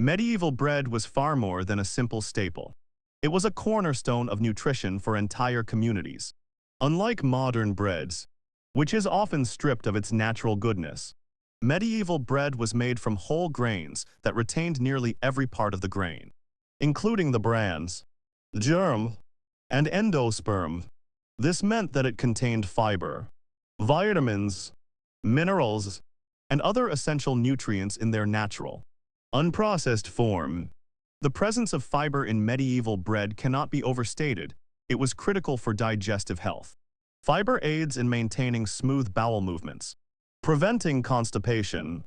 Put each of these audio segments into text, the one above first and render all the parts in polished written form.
Medieval bread was far more than a simple staple. It was a cornerstone of nutrition for entire communities. Unlike modern breads, which is often stripped of its natural goodness, medieval bread was made from whole grains that retained nearly every part of the grain, including the brands, germ, and endosperm. This meant that it contained fiber, vitamins, minerals, and other essential nutrients in their natural, unprocessed form. The presence of fiber in medieval bread cannot be overstated. It was critical for digestive health. Fiber aids in maintaining smooth bowel movements, preventing constipation,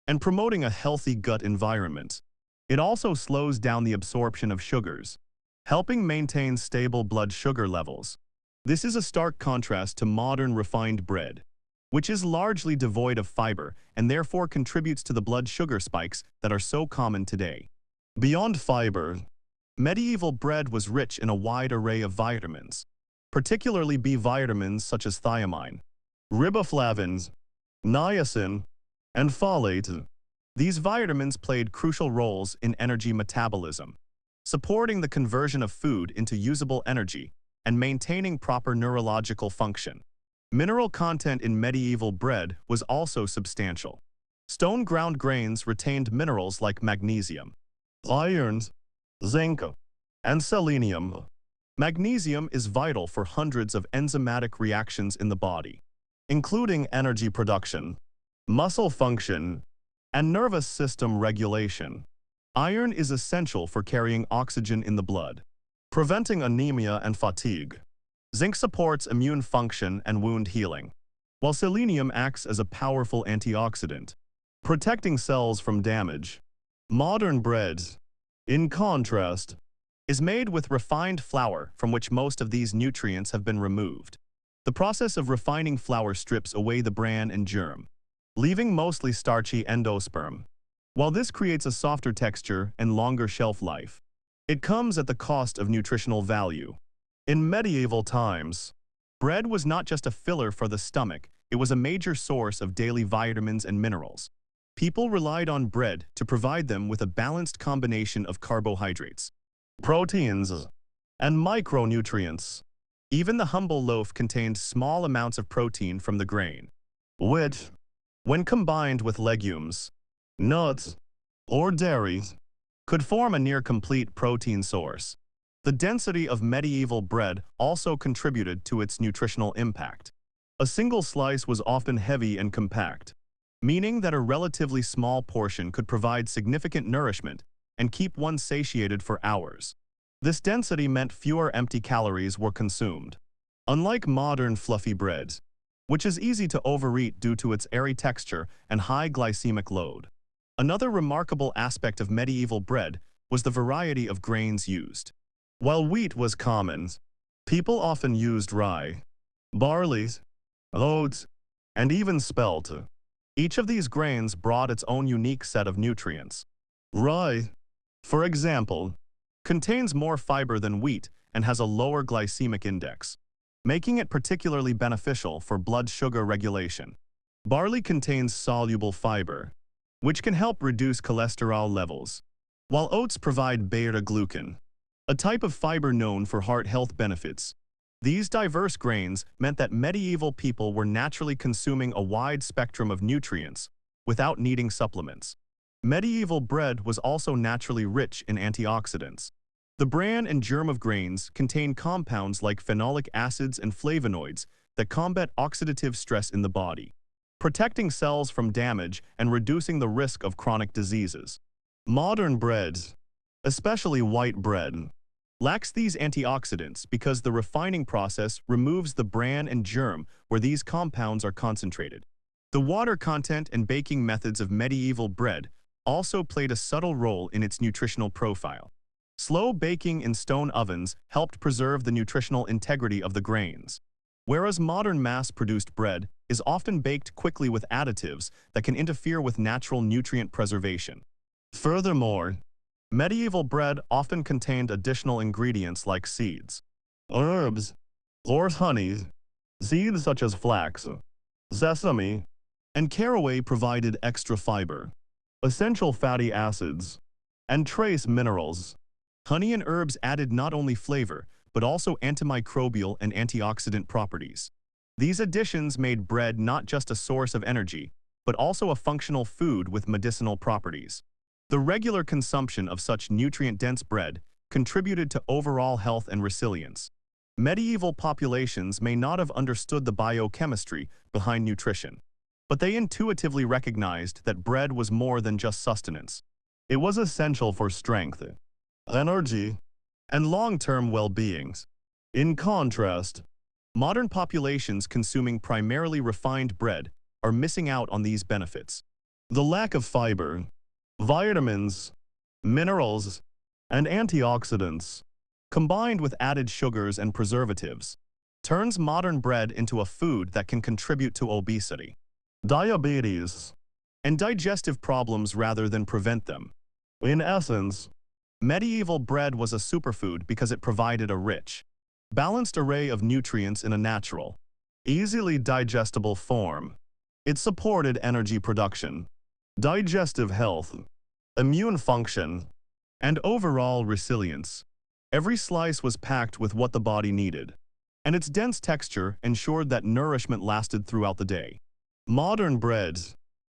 and promoting a healthy gut environment. It also slows down the absorption of sugars, helping maintain stable blood sugar levels. This is a stark contrast to modern refined bread, which is largely devoid of fiber and therefore contributes to the blood sugar spikes that are so common today. Beyond fiber, medieval bread was rich in a wide array of vitamins, particularly B vitamins such as thiamine, riboflavins, niacin, and folate. These vitamins played crucial roles in energy metabolism, supporting the conversion of food into usable energy and maintaining proper neurological function. Mineral content in medieval bread was also substantial. Stone-ground grains retained minerals like magnesium, iron, zinc, and selenium. Magnesium is vital for hundreds of enzymatic reactions in the body, including energy production, muscle function, and nervous system regulation. Iron is essential for carrying oxygen in the blood, preventing anemia and fatigue. Zinc supports immune function and wound healing, while selenium acts as a powerful antioxidant, protecting cells from damage. Modern bread, in contrast, is made with refined flour from which most of these nutrients have been removed. The process of refining flour strips away the bran and germ, leaving mostly starchy endosperm. While this creates a softer texture and longer shelf life, it comes at the cost of nutritional value. In medieval times, bread was not just a filler for the stomach, it was a major source of daily vitamins and minerals. People relied on bread to provide them with a balanced combination of carbohydrates, proteins, and micronutrients. Even the humble loaf contained small amounts of protein from the grain, which, when combined with legumes, nuts, or dairy, could form a near-complete protein source. The density of medieval bread also contributed to its nutritional impact. A single slice was often heavy and compact, meaning that a relatively small portion could provide significant nourishment and keep one satiated for hours. This density meant fewer empty calories were consumed. Unlike modern fluffy breads, which is easy to overeat due to its airy texture and high glycemic load. Another remarkable aspect of medieval bread was the variety of grains used. While wheat was common, people often used rye, barley, oats, and even spelt. Each of these grains brought its own unique set of nutrients. Rye, for example, contains more fiber than wheat and has a lower glycemic index, making it particularly beneficial for blood sugar regulation. Barley contains soluble fiber, which can help reduce cholesterol levels, while oats provide beta-glucan, a type of fiber known for heart health benefits. These diverse grains meant that medieval people were naturally consuming a wide spectrum of nutrients without needing supplements. Medieval bread was also naturally rich in antioxidants. The bran and germ of grains contain compounds like phenolic acids and flavonoids that combat oxidative stress in the body, protecting cells from damage and reducing the risk of chronic diseases. Modern bread, especially white bread, lacks these antioxidants because the refining process removes the bran and germ where these compounds are concentrated. The water content and baking methods of medieval bread also played a subtle role in its nutritional profile. Slow baking in stone ovens helped preserve the nutritional integrity of the grains, whereas modern mass-produced bread is often baked quickly with additives that can interfere with natural nutrient preservation. Furthermore, medieval bread often contained additional ingredients like seeds, herbs, or honey. Seeds such as flax, sesame, and caraway provided extra fiber, essential fatty acids, and trace minerals. Honey and herbs added not only flavor, but also antimicrobial and antioxidant properties. These additions made bread not just a source of energy, but also a functional food with medicinal properties. The regular consumption of such nutrient-dense bread contributed to overall health and resilience. Medieval populations may not have understood the biochemistry behind nutrition, but they intuitively recognized that bread was more than just sustenance. It was essential for strength, energy, and long-term well-being. In contrast, modern populations consuming primarily refined bread are missing out on these benefits. The lack of fiber, vitamins, minerals, and antioxidants, combined with added sugars and preservatives, turns modern bread into a food that can contribute to obesity, diabetes, and digestive problems rather than prevent them. In essence, medieval bread was a superfood because it provided a rich, balanced array of nutrients in a natural, easily digestible form. It supported energy production, digestive health, immune function, and overall resilience. Every slice was packed with what the body needed, and its dense texture ensured that nourishment lasted throughout the day. Modern bread,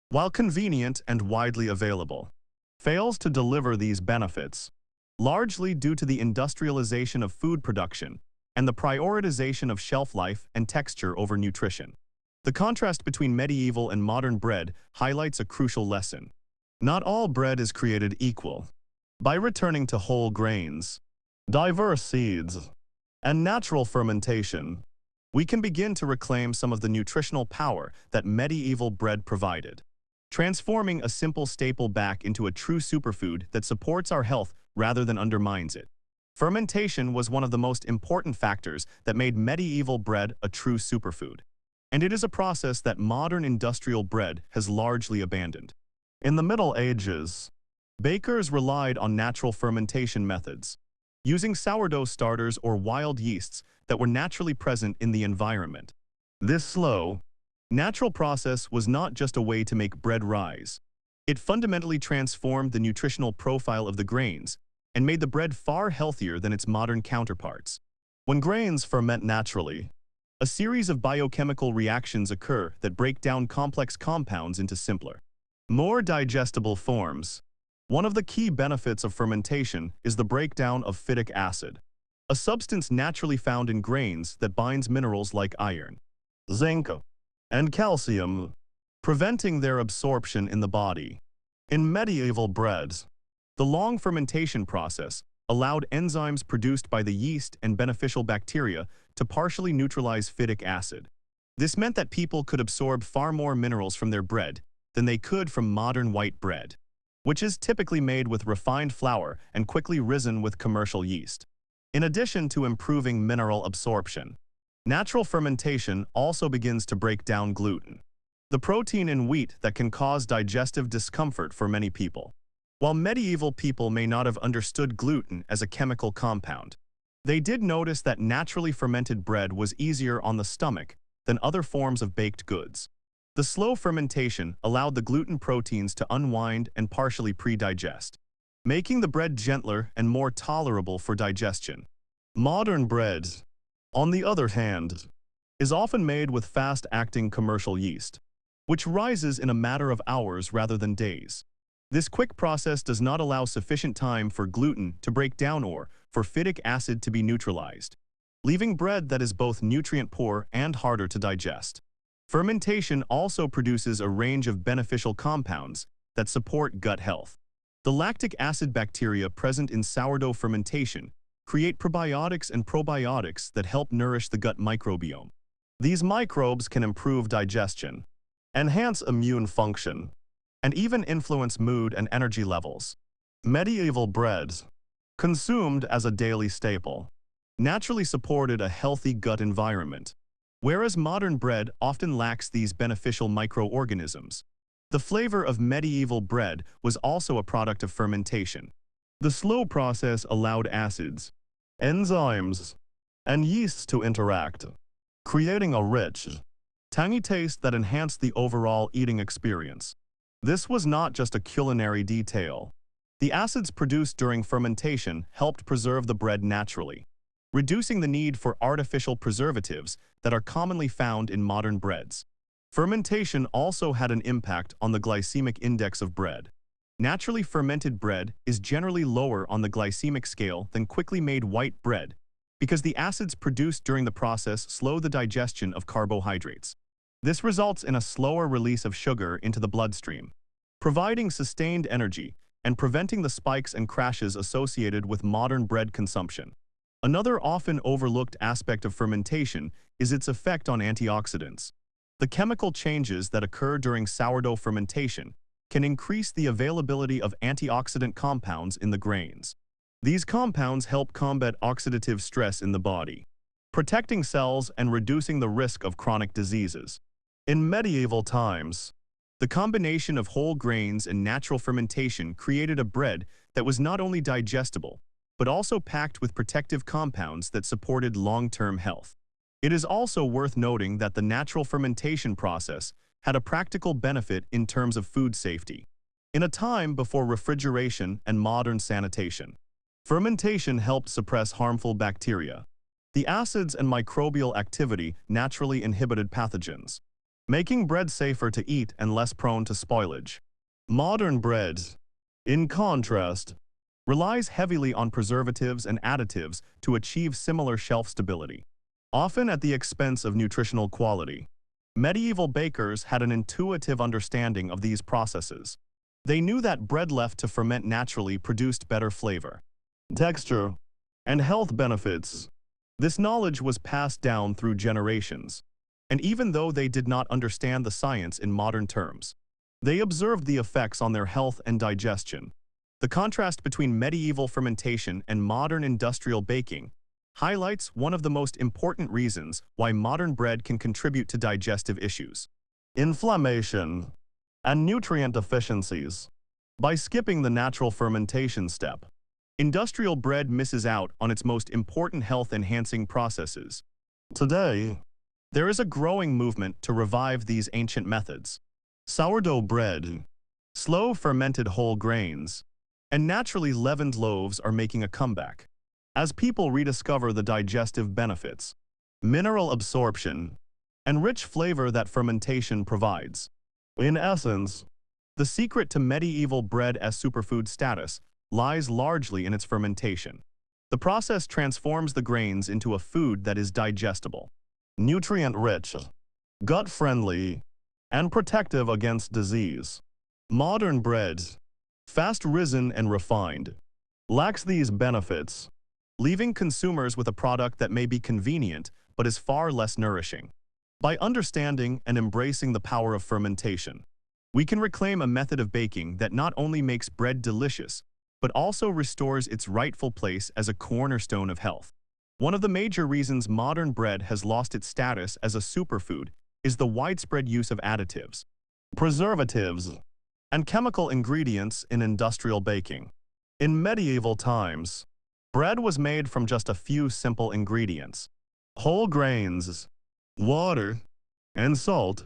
while convenient and widely available, fails to deliver these benefits, largely due to the industrialization of food production and the prioritization of shelf life and texture over nutrition. The contrast between medieval and modern bread highlights a crucial lesson. Not all bread is created equal. By returning to whole grains, diverse seeds, and natural fermentation, we can begin to reclaim some of the nutritional power that medieval bread provided, transforming a simple staple back into a true superfood that supports our health rather than undermines it. Fermentation was one of the most important factors that made medieval bread a true superfood, and it is a process that modern industrial bread has largely abandoned. In the Middle Ages, bakers relied on natural fermentation methods, using sourdough starters or wild yeasts that were naturally present in the environment. This slow, natural process was not just a way to make bread rise. It fundamentally transformed the nutritional profile of the grains and made the bread far healthier than its modern counterparts. When grains ferment naturally, a series of biochemical reactions occur that break down complex compounds into simpler, more digestible forms. One of the key benefits of fermentation is the breakdown of phytic acid, a substance naturally found in grains that binds minerals like iron, zinc, and calcium, preventing their absorption in the body. In medieval breads, the long fermentation process allowed enzymes produced by the yeast and beneficial bacteria to partially neutralize phytic acid. This meant that people could absorb far more minerals from their bread than they could from modern white bread, which is typically made with refined flour and quickly risen with commercial yeast. In addition to improving mineral absorption, natural fermentation also begins to break down gluten, the protein in wheat that can cause digestive discomfort for many people. While medieval people may not have understood gluten as a chemical compound, they did notice that naturally fermented bread was easier on the stomach than other forms of baked goods. The slow fermentation allowed the gluten proteins to unwind and partially pre-digest, making the bread gentler and more tolerable for digestion. Modern bread, on the other hand, is often made with fast-acting commercial yeast, which rises in a matter of hours rather than days. This quick process does not allow sufficient time for gluten to break down or for phytic acid to be neutralized, leaving bread that is both nutrient-poor and harder to digest. Fermentation also produces a range of beneficial compounds that support gut health. The lactic acid bacteria present in sourdough fermentation create prebiotics and probiotics that help nourish the gut microbiome. These microbes can improve digestion, enhance immune function, and even influence mood and energy levels. Medieval bread, consumed as a daily staple, naturally supported a healthy gut environment, whereas modern bread often lacks these beneficial microorganisms. The flavor of medieval bread was also a product of fermentation. The slow process allowed acids, enzymes, and yeasts to interact, creating a rich, tangy taste that enhanced the overall eating experience. This was not just a culinary detail. The acids produced during fermentation helped preserve the bread naturally, reducing the need for artificial preservatives that are commonly found in modern breads. Fermentation also had an impact on the glycemic index of bread. Naturally fermented bread is generally lower on the glycemic scale than quickly made white bread because the acids produced during the process slow the digestion of carbohydrates. This results in a slower release of sugar into the bloodstream, providing sustained energy and preventing the spikes and crashes associated with modern bread consumption. Another often overlooked aspect of fermentation is its effect on antioxidants. The chemical changes that occur during sourdough fermentation can increase the availability of antioxidant compounds in the grains. These compounds help combat oxidative stress in the body, protecting cells and reducing the risk of chronic diseases. In medieval times, the combination of whole grains and natural fermentation created a bread that was not only digestible, but also packed with protective compounds that supported long-term health. It is also worth noting that the natural fermentation process had a practical benefit in terms of food safety. In a time before refrigeration and modern sanitation, fermentation helped suppress harmful bacteria. The acids and microbial activity naturally inhibited pathogens, making bread safer to eat and less prone to spoilage. Modern bread, in contrast, relies heavily on preservatives and additives to achieve similar shelf stability, often at the expense of nutritional quality. Medieval bakers had an intuitive understanding of these processes. They knew that bread left to ferment naturally produced better flavor, texture, and health benefits. This knowledge was passed down through generations, and even though they did not understand the science in modern terms, they observed the effects on their health and digestion. The contrast between medieval fermentation and modern industrial baking highlights one of the most important reasons why modern bread can contribute to digestive issues: inflammation and nutrient deficiencies. By skipping the natural fermentation step, industrial bread misses out on its most important health-enhancing processes. Today, there is a growing movement to revive these ancient methods. Sourdough bread, slow fermented whole grains, and naturally leavened loaves are making a comeback as people rediscover the digestive benefits, mineral absorption, and rich flavor that fermentation provides. In essence, the secret to medieval bread as superfood status lies largely in its fermentation. The process transforms the grains into a food that is digestible, nutrient-rich, gut-friendly, and protective against disease. Modern bread, fast-risen and refined, lacks these benefits, leaving consumers with a product that may be convenient but is far less nourishing. By understanding and embracing the power of fermentation, we can reclaim a method of baking that not only makes bread delicious, but also restores its rightful place as a cornerstone of health. One of the major reasons modern bread has lost its status as a superfood is the widespread use of additives, preservatives, and chemical ingredients in industrial baking. In medieval times, bread was made from just a few simple ingredients: whole grains, water, and salt.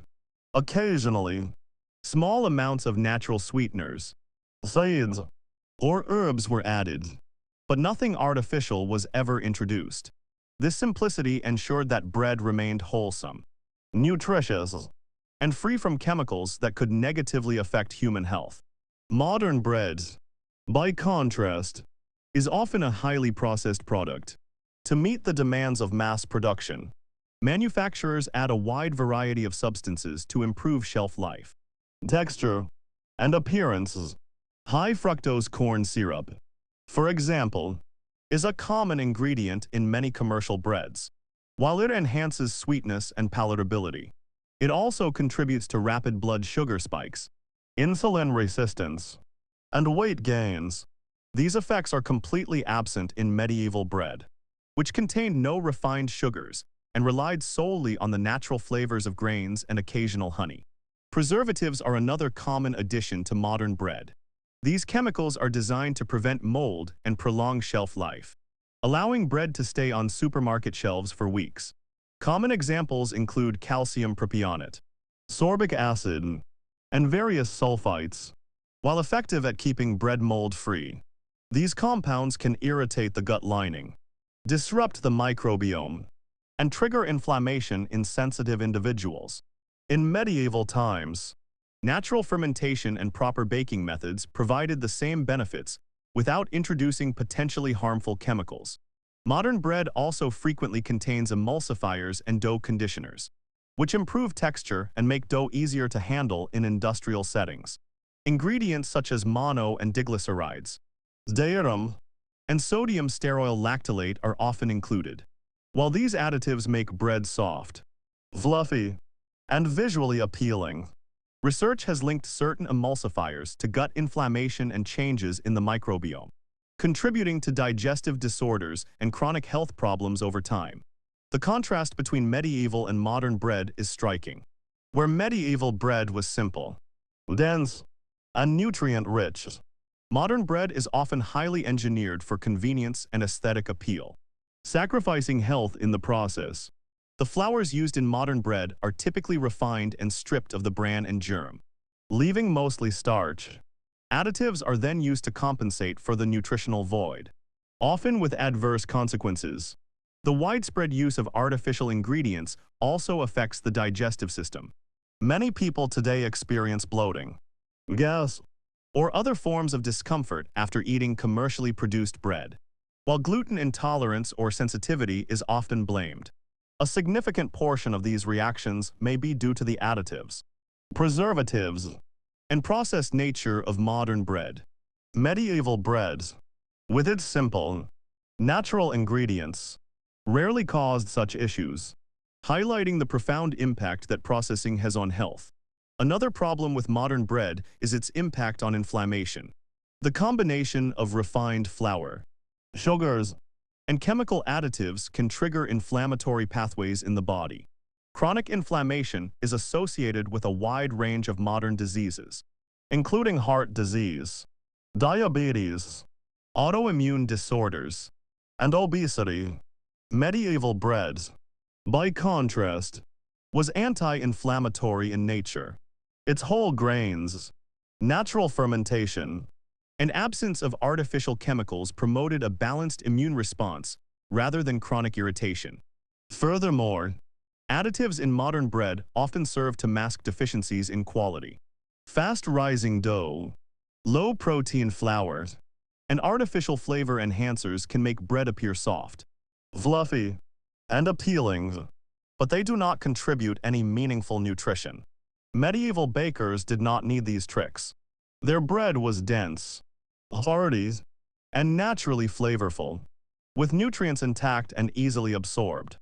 Occasionally, small amounts of natural sweeteners, seeds, or herbs were added, but nothing artificial was ever introduced. This simplicity ensured that bread remained wholesome, nutritious, and free from chemicals that could negatively affect human health. Modern bread, by contrast, is often a highly processed product. To meet the demands of mass production, manufacturers add a wide variety of substances to improve shelf life, texture, and appearance. High-fructose corn syrup, for example, is a common ingredient in many commercial breads. While it enhances sweetness and palatability, it also contributes to rapid blood sugar spikes, insulin resistance, and weight gains. These effects are completely absent in medieval bread, which contained no refined sugars and relied solely on the natural flavors of grains and occasional honey. Preservatives are another common addition to modern bread. These chemicals are designed to prevent mold and prolong shelf life, allowing bread to stay on supermarket shelves for weeks. Common examples include calcium propionate, sorbic acid, and various sulfites. While effective at keeping bread mold-free, these compounds can irritate the gut lining, disrupt the microbiome, and trigger inflammation in sensitive individuals. In medieval times, natural fermentation and proper baking methods provided the same benefits without introducing potentially harmful chemicals. Modern bread also frequently contains emulsifiers and dough conditioners, which improve texture and make dough easier to handle in industrial settings. Ingredients such as mono and diglycerides, stearin, and sodium stearoyl lactylate are often included. While these additives make bread soft, fluffy, and visually appealing, research has linked certain emulsifiers to gut inflammation and changes in the microbiome, contributing to digestive disorders and chronic health problems over time. The contrast between medieval and modern bread is striking. Where medieval bread was simple, dense, and nutrient-rich, modern bread is often highly engineered for convenience and aesthetic appeal, sacrificing health in the process. The flours used in modern bread are typically refined and stripped of the bran and germ, leaving mostly starch. Additives are then used to compensate for the nutritional void, often with adverse consequences. The widespread use of artificial ingredients also affects the digestive system. Many people today experience bloating, gas, or other forms of discomfort after eating commercially produced bread, while gluten intolerance or sensitivity is often blamed. A significant portion of these reactions may be due to the additives, preservatives, and processed nature of modern bread. Medieval bread, with its simple, natural ingredients, rarely caused such issues, highlighting the profound impact that processing has on health. Another problem with modern bread is its impact on inflammation. The combination of refined flour, sugars, and chemical additives can trigger inflammatory pathways in the body. Chronic inflammation is associated with a wide range of modern diseases, including heart disease, diabetes, autoimmune disorders, and obesity. Medieval bread, by contrast, was anti-inflammatory in nature. Its whole grains, natural fermentation, and absence of artificial chemicals promoted a balanced immune response rather than chronic irritation. Furthermore, additives in modern bread often serve to mask deficiencies in quality. Fast-rising dough, low-protein flour, and artificial flavor enhancers can make bread appear soft, fluffy, and appealing, but they do not contribute any meaningful nutrition. Medieval bakers did not need these tricks. Their bread was dense, hearty, and naturally flavorful, with nutrients intact and easily absorbed.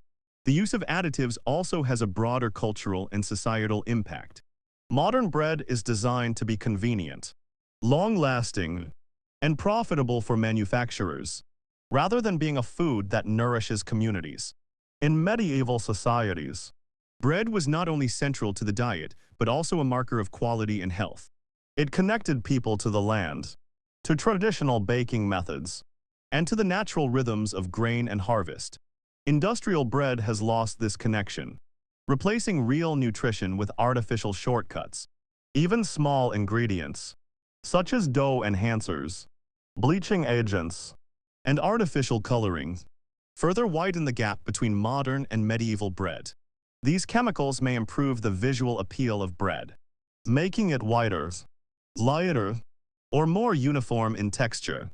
The use of additives also has a broader cultural and societal impact. Modern bread is designed to be convenient, long-lasting, and profitable for manufacturers, rather than being a food that nourishes communities. In medieval societies, bread was not only central to the diet, but also a marker of quality and health. It connected people to the land, to traditional baking methods, and to the natural rhythms of grain and harvest. Industrial bread has lost this connection, replacing real nutrition with artificial shortcuts. Even small ingredients, such as dough enhancers, bleaching agents, and artificial coloring, further widen the gap between modern and medieval bread. These chemicals may improve the visual appeal of bread, making it whiter, lighter, or more uniform in texture,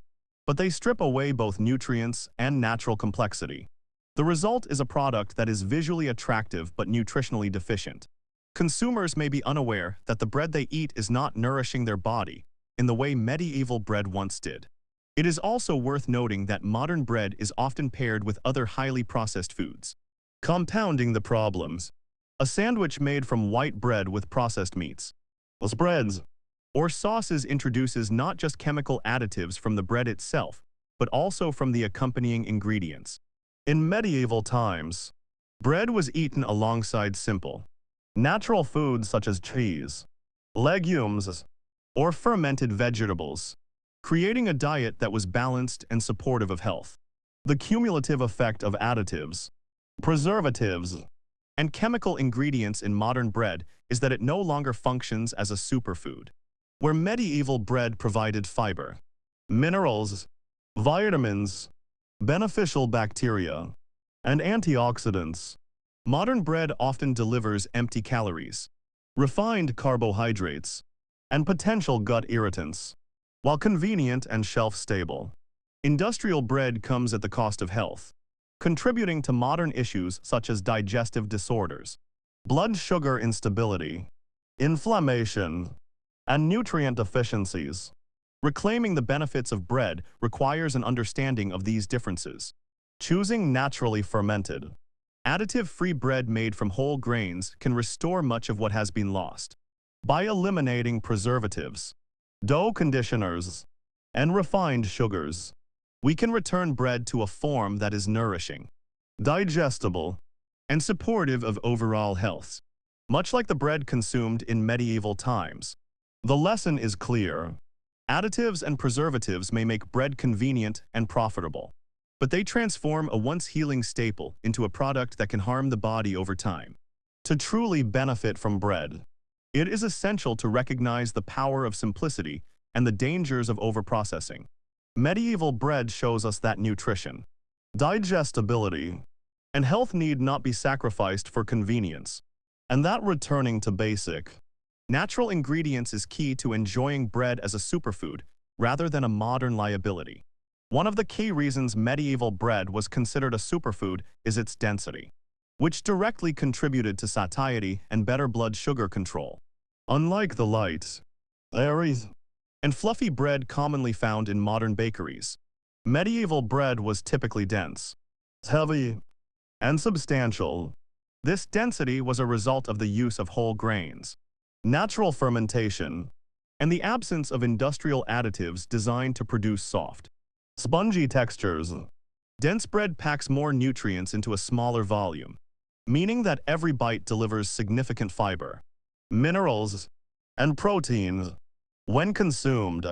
but they strip away both nutrients and natural complexity. The result is a product that is visually attractive but nutritionally deficient. Consumers may be unaware that the bread they eat is not nourishing their body in the way medieval bread once did. It is also worth noting that modern bread is often paired with other highly processed foods, compounding the problems. A sandwich made from white bread with processed meats, spreads, or sauces introduces not just chemical additives from the bread itself, but also from the accompanying ingredients. In medieval times, bread was eaten alongside simple, natural foods such as cheese, legumes, or fermented vegetables, creating a diet that was balanced and supportive of health. The cumulative effect of additives, preservatives, and chemical ingredients in modern bread is that it no longer functions as a superfood. where medieval bread provided fiber, minerals, vitamins, beneficial bacteria, and antioxidants. Modern bread often delivers empty calories, refined carbohydrates, and potential gut irritants. While convenient and shelf-stable, industrial bread comes at the cost of health, contributing to modern issues such as digestive disorders, blood sugar instability, inflammation, and nutrient deficiencies. Reclaiming the benefits of bread requires an understanding of these differences. Choosing naturally fermented, additive-free bread made from whole grains can restore much of what has been lost. By eliminating preservatives, dough conditioners, and refined sugars, we can return bread to a form that is nourishing, digestible, and supportive of overall health. Much like the bread consumed in medieval times, the lesson is clear. Additives and preservatives may make bread convenient and profitable, but they transform a once healing staple into a product that can harm the body over time. To truly benefit from bread, it is essential to recognize the power of simplicity and the dangers of overprocessing. Medieval bread shows us that nutrition, digestibility, and health need not be sacrificed for convenience, and that returning to basic, natural ingredients is key to enjoying bread as a superfood rather than a modern liability. One of the key reasons medieval bread was considered a superfood is its density, which directly contributed to satiety and better blood sugar control. Unlike the light, airy, and fluffy bread commonly found in modern bakeries, medieval bread was typically dense, heavy, and substantial. This density was a result of the use of whole grains, natural fermentation, and the absence of industrial additives designed to produce soft, spongy textures. Dense bread packs more nutrients into a smaller volume, meaning that every bite delivers significant fiber, minerals, and proteins. When consumed,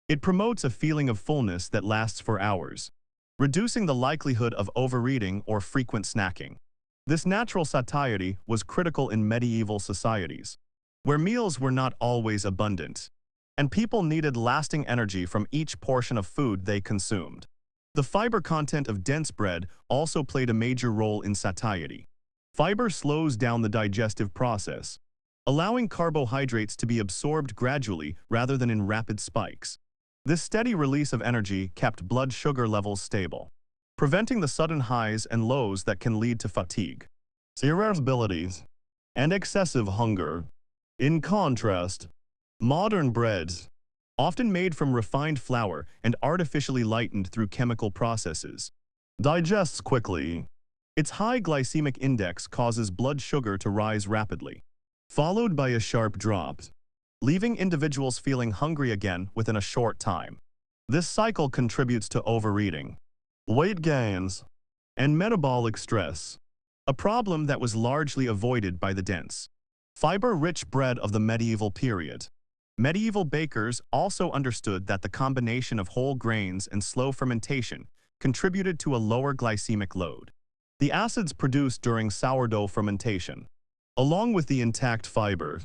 it promotes a feeling of fullness that lasts for hours, reducing the likelihood of overeating or frequent snacking. This natural satiety was critical in medieval societies, where meals were not always abundant, and people needed lasting energy from each portion of food they consumed. The fiber content of dense bread also played a major role in satiety. Fiber slows down the digestive process, allowing carbohydrates to be absorbed gradually rather than in rapid spikes. This steady release of energy kept blood sugar levels stable, preventing the sudden highs and lows that can lead to fatigue, irritability, and excessive hunger. In contrast, modern breads, often made from refined flour and artificially lightened through chemical processes, digests quickly. Its high glycemic index causes blood sugar to rise rapidly, followed by a sharp drop, leaving individuals feeling hungry again within a short time. This cycle contributes to overeating, weight gains, and metabolic stress, a problem that was largely avoided by the dense, fiber-rich bread of the medieval period. Medieval bakers also understood that the combination of whole grains and slow fermentation contributed to a lower glycemic load. The acids produced during sourdough fermentation, along with the intact fiber,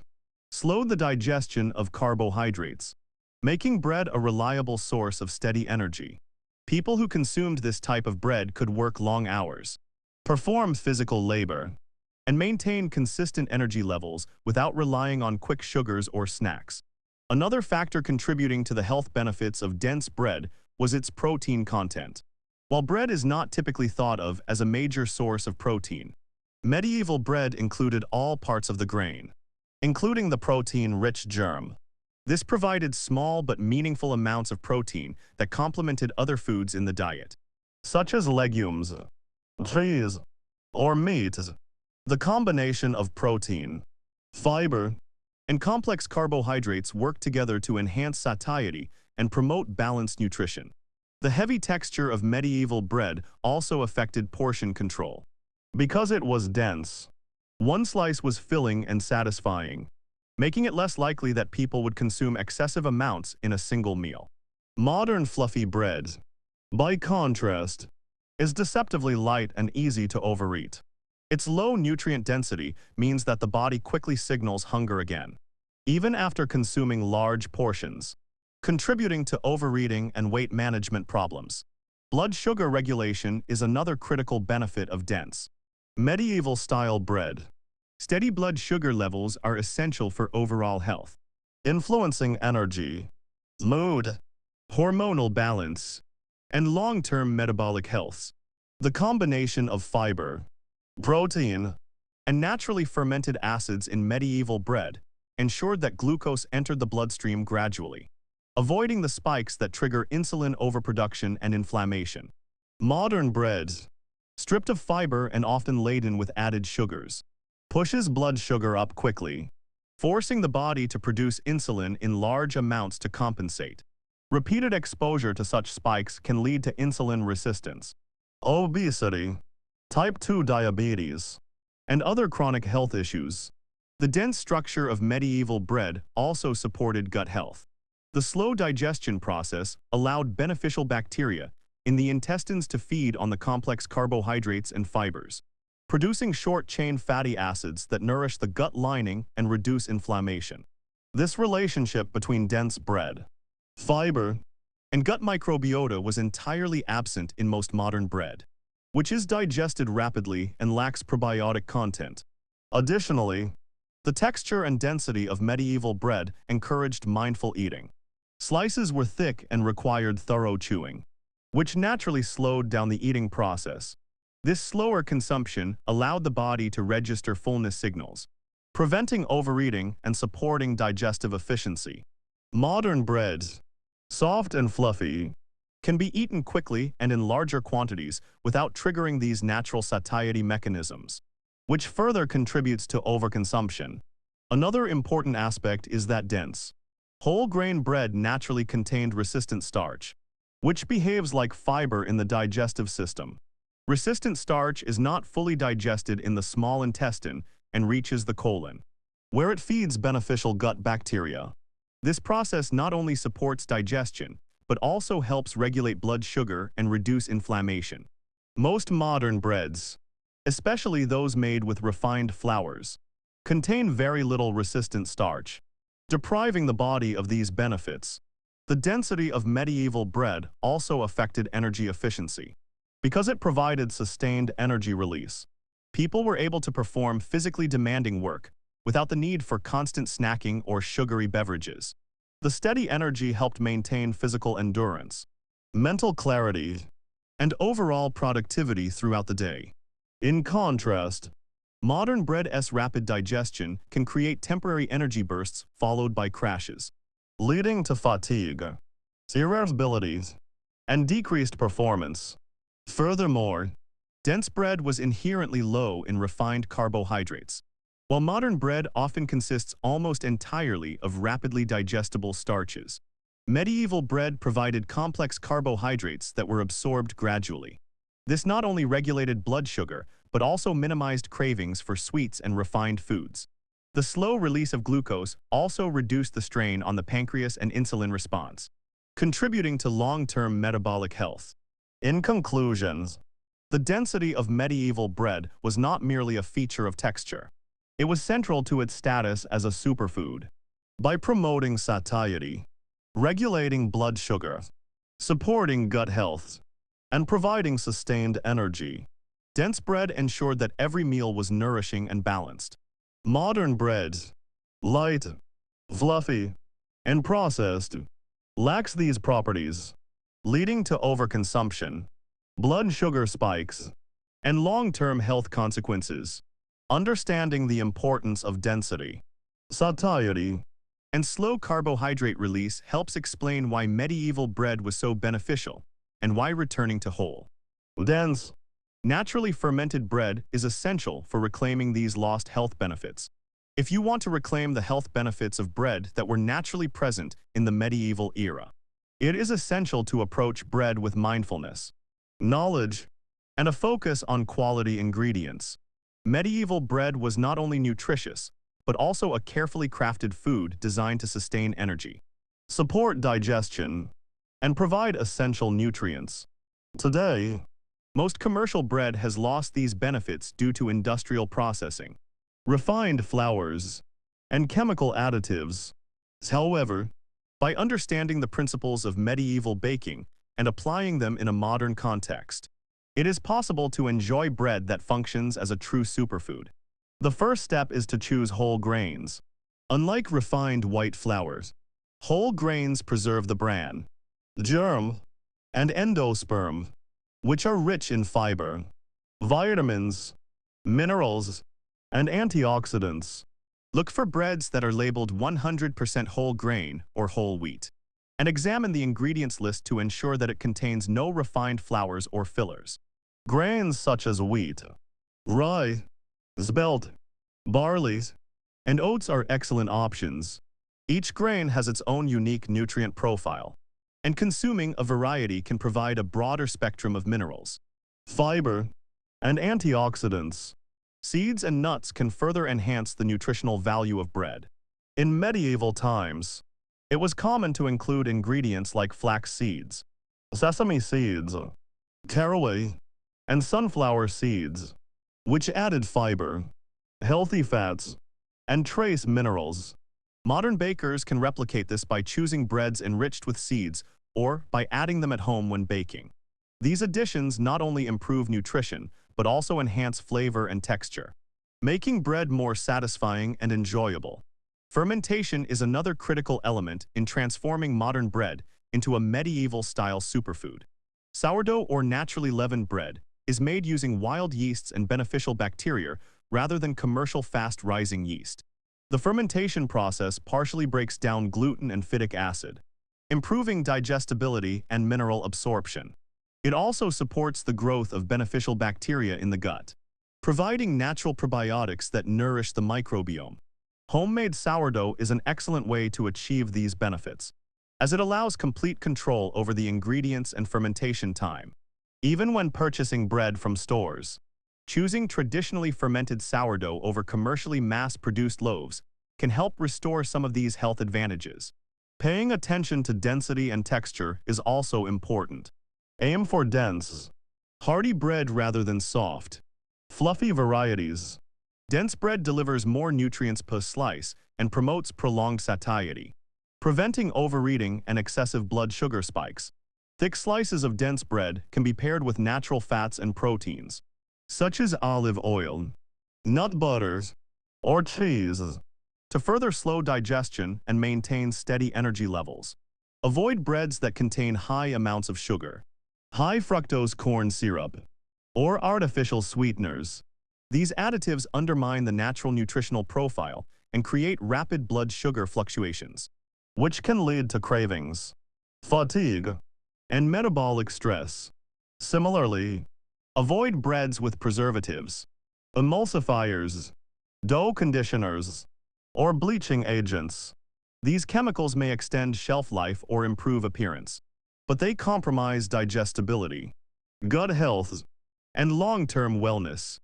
slowed the digestion of carbohydrates, making bread a reliable source of steady energy. People who consumed this type of bread could work long hours, perform physical labor, and maintain consistent energy levels without relying on quick sugars or snacks. Another factor contributing to the health benefits of dense bread was its protein content. While bread is not typically thought of as a major source of protein, medieval bread included all parts of the grain, including the protein-rich germ. This provided small but meaningful amounts of protein that complemented other foods in the diet, such as legumes, cheese, or meat. The combination of protein, fiber, and complex carbohydrates work together to enhance satiety and promote balanced nutrition. The heavy texture of medieval bread also affected portion control. Because it was dense, one slice was filling and satisfying, making it less likely that people would consume excessive amounts in a single meal. Modern fluffy bread, by contrast, is deceptively light and easy to overeat. Its low nutrient density means that the body quickly signals hunger again. even after consuming large portions, contributing to overeating and weight management problems. Blood sugar regulation is another critical benefit of dense, medieval-style bread. Steady blood sugar levels are essential for overall health, influencing energy, mood, hormonal balance, and long-term metabolic health. The combination of fiber, protein, and naturally fermented acids in medieval bread ensured that glucose entered the bloodstream gradually, avoiding the spikes that trigger insulin overproduction and inflammation. Modern bread, stripped of fiber and often laden with added sugars, pushes blood sugar up quickly, forcing the body to produce insulin in large amounts to compensate. Repeated exposure to such spikes can lead to insulin resistance, obesity, type 2 diabetes, and other chronic health issues. The dense structure of medieval bread also supported gut health. The slow digestion process allowed beneficial bacteria in the intestines to feed on the complex carbohydrates and fibers, producing short-chain fatty acids that nourish the gut lining and reduce inflammation. This relationship between dense bread, fiber, and gut microbiota was entirely absent in most modern bread, which is digested rapidly and lacks probiotic content. Additionally, the texture and density of medieval bread encouraged mindful eating. Slices were thick and required thorough chewing, which naturally slowed down the eating process. This slower consumption allowed the body to register fullness signals, preventing overeating and supporting digestive efficiency. Modern bread, soft and fluffy, can be eaten quickly and in larger quantities without triggering these natural satiety mechanisms, which further contributes to overconsumption. Another important aspect is that dense, whole-grain bread naturally contained resistant starch, which behaves like fiber in the digestive system. Resistant starch is not fully digested in the small intestine and reaches the colon, where it feeds beneficial gut bacteria. This process not only supports digestion, but also helps regulate blood sugar and reduce inflammation. Most modern breads, especially those made with refined flours, contain very little resistant starch, depriving the body of these benefits. The density of medieval bread also affected energy efficiency. Because it provided sustained energy release, people were able to perform physically demanding work without the need for constant snacking or sugary beverages. The steady energy helped maintain physical endurance, mental clarity, and overall productivity throughout the day. In contrast, modern bread's rapid digestion can create temporary energy bursts followed by crashes, leading to fatigue, irritability, and decreased performance. Furthermore, dense bread was inherently low in refined carbohydrates. While modern bread often consists almost entirely of rapidly digestible starches, medieval bread provided complex carbohydrates that were absorbed gradually. This not only regulated blood sugar, but also minimized cravings for sweets and refined foods. The slow release of glucose also reduced the strain on the pancreas and insulin response, contributing to long-term metabolic health. In conclusion, the density of medieval bread was not merely a feature of texture. It was central to its status as a superfood. By promoting satiety, regulating blood sugar, supporting gut health, and providing sustained energy, dense bread ensured that every meal was nourishing and balanced. Modern bread, light, fluffy, and processed, lacks these properties, leading to overconsumption, blood sugar spikes, and long-term health consequences. Understanding the importance of density, satiety, and slow carbohydrate release helps explain why medieval bread was so beneficial and why returning to whole, dense, naturally fermented bread is essential for reclaiming these lost health benefits. If you want to reclaim the health benefits of bread that were naturally present in the medieval era, it is essential to approach bread with mindfulness, knowledge, and a focus on quality ingredients. Medieval bread was not only nutritious, but also a carefully crafted food designed to sustain energy, support digestion, and provide essential nutrients. Today, most commercial bread has lost these benefits due to industrial processing, refined flours, and chemical additives. However, by understanding the principles of medieval baking and applying them in a modern context, it is possible to enjoy bread that functions as a true superfood. The first step is to choose whole grains. Unlike refined white flours, whole grains preserve the bran, germ, and endosperm, which are rich in fiber, vitamins, minerals, and antioxidants. Look for breads that are labeled 100% whole grain or whole wheat, and examine the ingredients list to ensure that it contains no refined flours or fillers. Grains such as wheat, rye, spelt, barley, and oats are excellent options. Each grain has its own unique nutrient profile, and consuming a variety can provide a broader spectrum of minerals, fiber, and antioxidants. Seeds and nuts can further enhance the nutritional value of bread. In medieval times, it was common to include ingredients like flax seeds, sesame seeds, caraway, and sunflower seeds, which added fiber, healthy fats, and trace minerals. Modern bakers can replicate this by choosing breads enriched with seeds or by adding them at home when baking. These additions not only improve nutrition, but also enhance flavor and texture, making bread more satisfying and enjoyable. Fermentation is another critical element in transforming modern bread into a medieval-style superfood. Sourdough or naturally leavened bread is made using wild yeasts and beneficial bacteria rather than commercial fast-rising yeast. The fermentation process partially breaks down gluten and phytic acid, improving digestibility and mineral absorption. It also supports the growth of beneficial bacteria in the gut, providing natural probiotics that nourish the microbiome. Homemade sourdough is an excellent way to achieve these benefits, as it allows complete control over the ingredients and fermentation time. Even when purchasing bread from stores, choosing traditionally fermented sourdough over commercially mass-produced loaves can help restore some of these health advantages. Paying attention to density and texture is also important. Aim for dense, hearty bread rather than soft, fluffy varieties. Dense bread delivers more nutrients per slice and promotes prolonged satiety, preventing overeating and excessive blood sugar spikes. Thick slices of dense bread can be paired with natural fats and proteins, such as olive oil, nut butters, or cheese, to further slow digestion and maintain steady energy levels. Avoid breads that contain high amounts of sugar, high fructose corn syrup, or artificial sweeteners. These additives undermine the natural nutritional profile and create rapid blood sugar fluctuations, which can lead to cravings, fatigue, and metabolic stress. Similarly, avoid breads with preservatives, emulsifiers, dough conditioners, or bleaching agents. These chemicals may extend shelf life or improve appearance, but they compromise digestibility, gut health, and long-term wellness.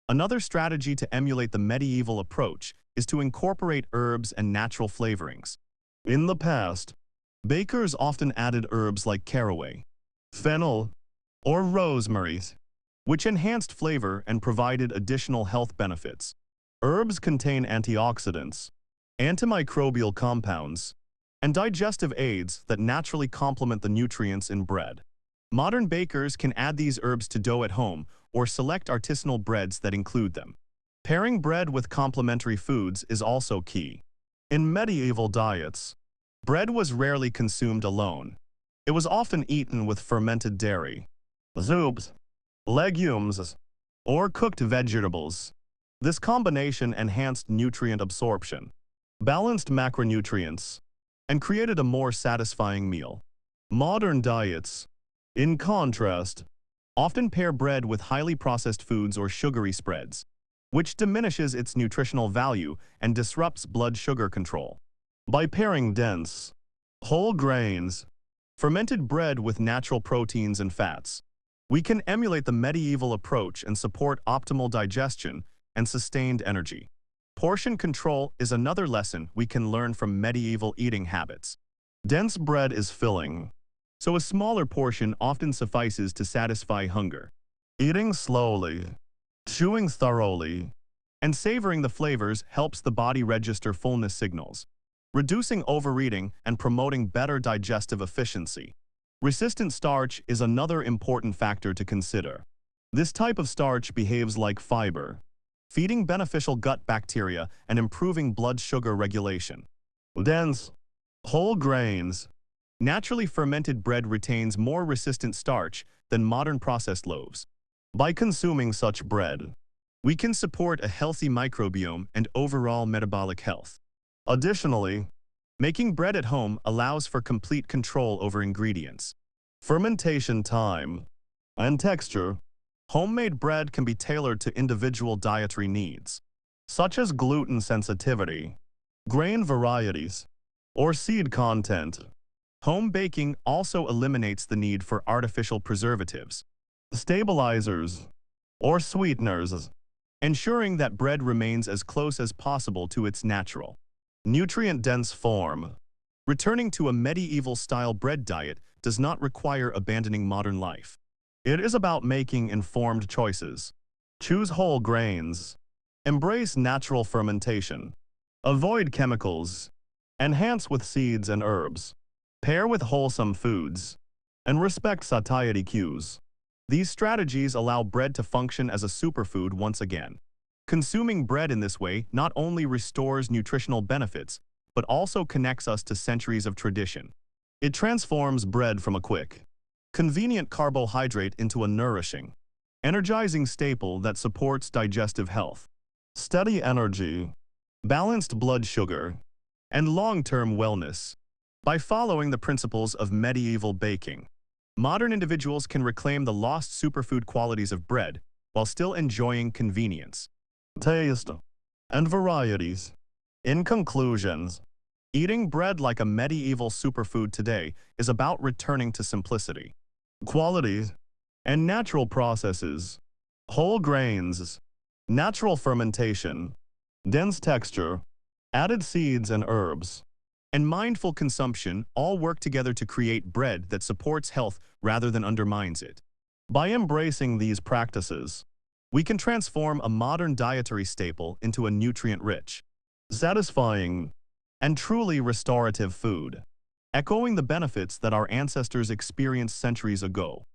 Another strategy to emulate the medieval approach is to incorporate herbs and natural flavorings. In the past, bakers often added herbs like caraway, fennel, or rosemary, which enhanced flavor and provided additional health benefits. Herbs contain antioxidants, antimicrobial compounds, and digestive aids that naturally complement the nutrients in bread. Modern bakers can add these herbs to dough at home or select artisanal breads that include them. Pairing bread with complementary foods is also key. In medieval diets, bread was rarely consumed alone. It was often eaten with fermented dairy, soups, legumes, or cooked vegetables. This combination enhanced nutrient absorption, balanced macronutrients, and created a more satisfying meal. Modern diets, in contrast, often pair bread with highly processed foods or sugary spreads, which diminishes its nutritional value and disrupts blood sugar control. By pairing dense, whole grains, fermented bread with natural proteins and fats, we can emulate the medieval approach and support optimal digestion and sustained energy. Portion control is another lesson we can learn from medieval eating habits. Dense bread is filling, so a smaller portion often suffices to satisfy hunger. Eating slowly, chewing thoroughly, and savoring the flavors helps the body register fullness signals, reducing overeating and promoting better digestive efficiency. Resistant starch is another important factor to consider. This type of starch behaves like fiber, feeding beneficial gut bacteria and improving blood sugar regulation. Dense, whole grains. Naturally fermented bread retains more resistant starch than modern processed loaves. By consuming such bread, we can support a healthy microbiome and overall metabolic health. Additionally, making bread at home allows for complete control over ingredients, fermentation time, and texture. Homemade bread can be tailored to individual dietary needs, such as gluten sensitivity, grain varieties, or seed content. Home baking also eliminates the need for artificial preservatives, stabilizers, or sweeteners, ensuring that bread remains as close as possible to its natural, nutrient-dense form. Returning to a medieval-style bread diet does not require abandoning modern life. It is about making informed choices. Choose whole grains. Embrace natural fermentation. Avoid chemicals. Enhance with seeds and herbs. Pair with wholesome foods. And respect satiety cues. These strategies allow bread to function as a superfood once again. Consuming bread in this way not only restores nutritional benefits, but also connects us to centuries of tradition. It transforms bread from a quick, convenient carbohydrate into a nourishing, energizing staple that supports digestive health, steady energy, balanced blood sugar, and long-term wellness. By following the principles of medieval baking, modern individuals can reclaim the lost superfood qualities of bread while still enjoying convenience, taste, and varieties. In conclusion, eating bread like a medieval superfood today is about returning to simplicity, quality, and natural processes. Whole grains, natural fermentation, dense texture, added seeds and herbs, and mindful consumption all work together to create bread that supports health rather than undermines it. By embracing these practices, we can transform a modern dietary staple into a nutrient-rich, satisfying, and truly restorative food, echoing the benefits that our ancestors experienced centuries ago.